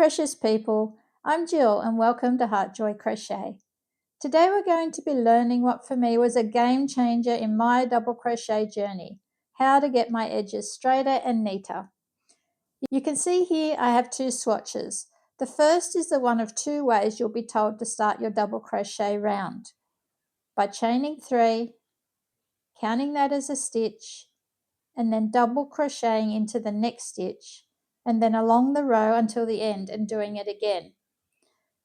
precious people, I'm Jill and welcome to Heart Joy Crochet. Today we're going to be learning what for me was a game changer in my double crochet journey, how to get my edges straighter and neater. You can see here I have two swatches. The first is the one of two ways you'll be told to start your double crochet round. By chaining 3, counting that as a stitch, and then double crocheting into the next stitch, and then along the row until the end and doing it again.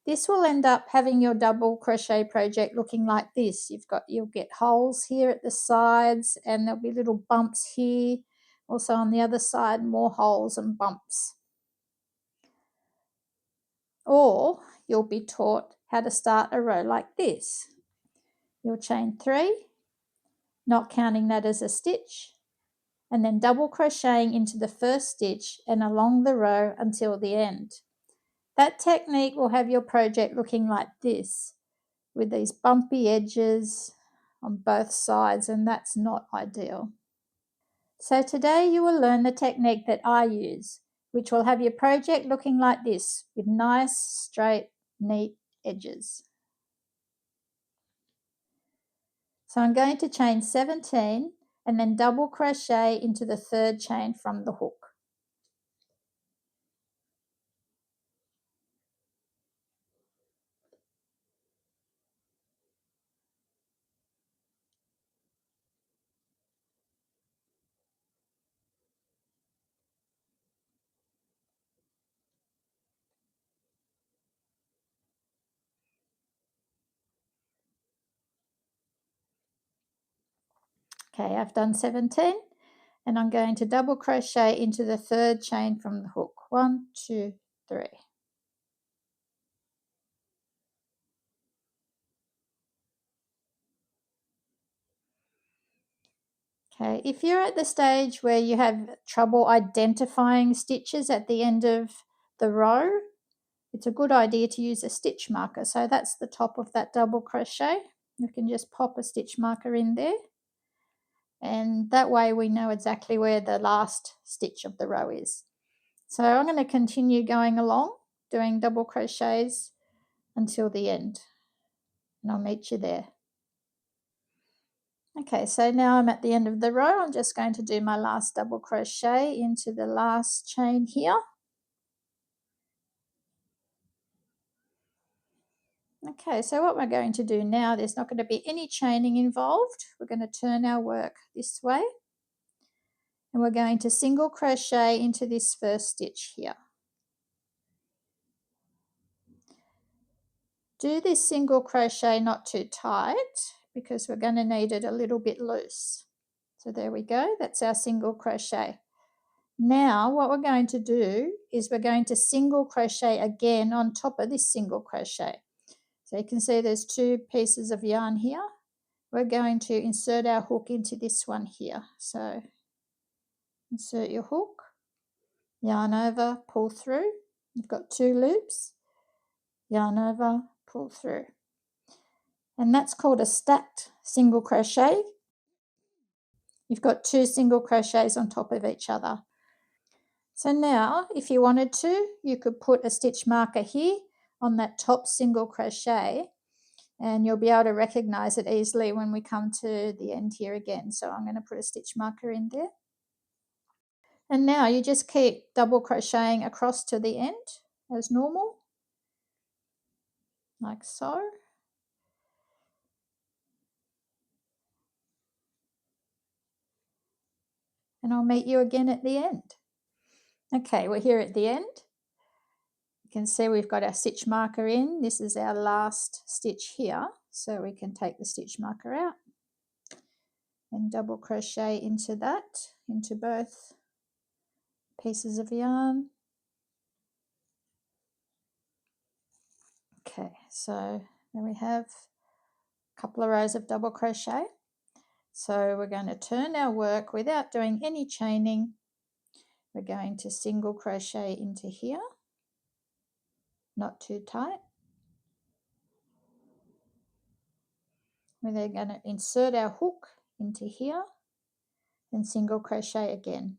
This will end up having your double crochet project looking like this. You'll get holes here at the sides and there'll be little bumps here. Also on the other side, more holes and bumps. Or you'll be taught how to start a row like this. You'll chain 3, not counting that as a stitch, and then double crocheting into the first stitch and along the row until the end. That technique will have your project looking like this, with these bumpy edges on both sides, and that's not ideal. So today you will learn the technique that I use, which will have your project looking like this, with nice, straight, neat edges. So I'm going to chain 17 and then double crochet into the third chain from the hook. Okay, I've done 17 and I'm going to double crochet into the third chain from the hook. 1, 2, 3. Okay, if you're at the stage where you have trouble identifying stitches at the end of the row, it's a good idea to use a stitch marker. So that's the top of that double crochet. You can just pop a stitch marker in there, and that way we know exactly where the last stitch of the row is. So I'm going to continue going along, doing double crochets until the end, and I'll meet you there. Okay, so now I'm at the end of the row. I'm just going to do my last double crochet into the last chain here. Okay, so what we're going to do now, there's not going to be any chaining involved. We're going to turn our work this way, and we're going to single crochet into this first stitch here. Do this single crochet not too tight because we're going to need it a little bit loose. So there we go, that's our single crochet. Now what we're going to do is we're going to single crochet again on top of this single crochet. So you can see there's 2 pieces of yarn here. We're going to insert our hook into this one here. So insert your hook, yarn over, pull through. You've got 2 loops, yarn over, pull through. And that's called a stacked single crochet. You've got 2 single crochets on top of each other. So now, if you wanted to, you could put a stitch marker here on that top single crochet, and you'll be able to recognize it easily when we come to the end here again. So I'm going to put a stitch marker in there. And now you just keep double crocheting across to the end as normal, like so. And I'll meet you again at the end. Okay, we're here at the end. You can see we've got our stitch marker in. This is our last stitch here, so we can take the stitch marker out and double crochet into that, into both pieces of yarn. Okay, so then we have a couple of rows of double crochet. So we're going to turn our work without doing any chaining. We're going to single crochet into here, not too tight. We're then going to insert our hook into here and single crochet again.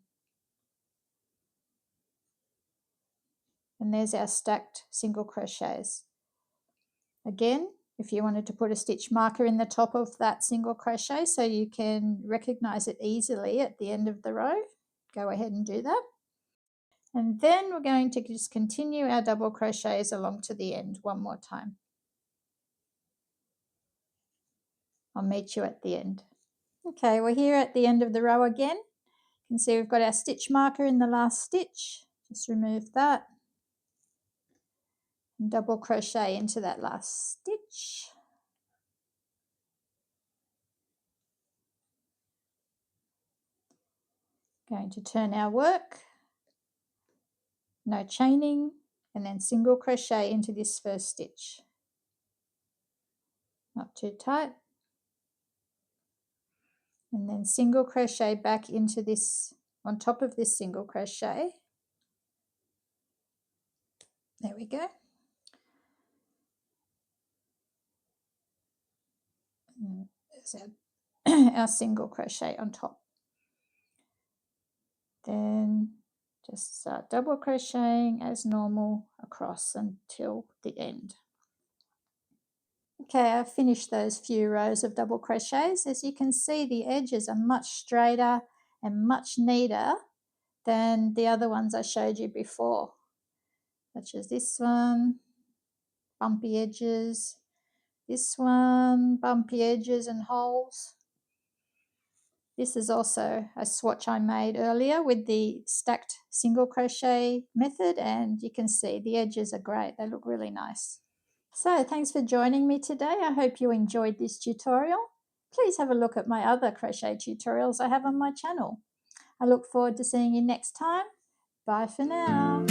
And there's our stacked single crochets. Again, if you wanted to put a stitch marker in the top of that single crochet so you can recognize it easily at the end of the row, go ahead and do that. And then we're going to just continue our double crochets along to the end one more time. I'll meet you at the end. Okay, we're here at the end of the row again. You can see we've got our stitch marker in the last stitch. Just remove that and double crochet into that last stitch. Going to turn our work, no chaining, and then single crochet into this first stitch. Not too tight. And then single crochet back into this, on top of this single crochet. There we go. And there's our single crochet on top. Then just start double crocheting as normal across until the end. Okay, I've finished those few rows of double crochets. As you can see, the edges are much straighter and much neater than the other ones I showed you before, such as this one, bumpy edges, this one, bumpy edges and holes. This is also a swatch I made earlier with the stacked single crochet method, and you can see the edges are great. They look really nice. So thanks for joining me today. I hope you enjoyed this tutorial. Please have a look at my other crochet tutorials I have on my channel. I look forward to seeing you next time. Bye for now.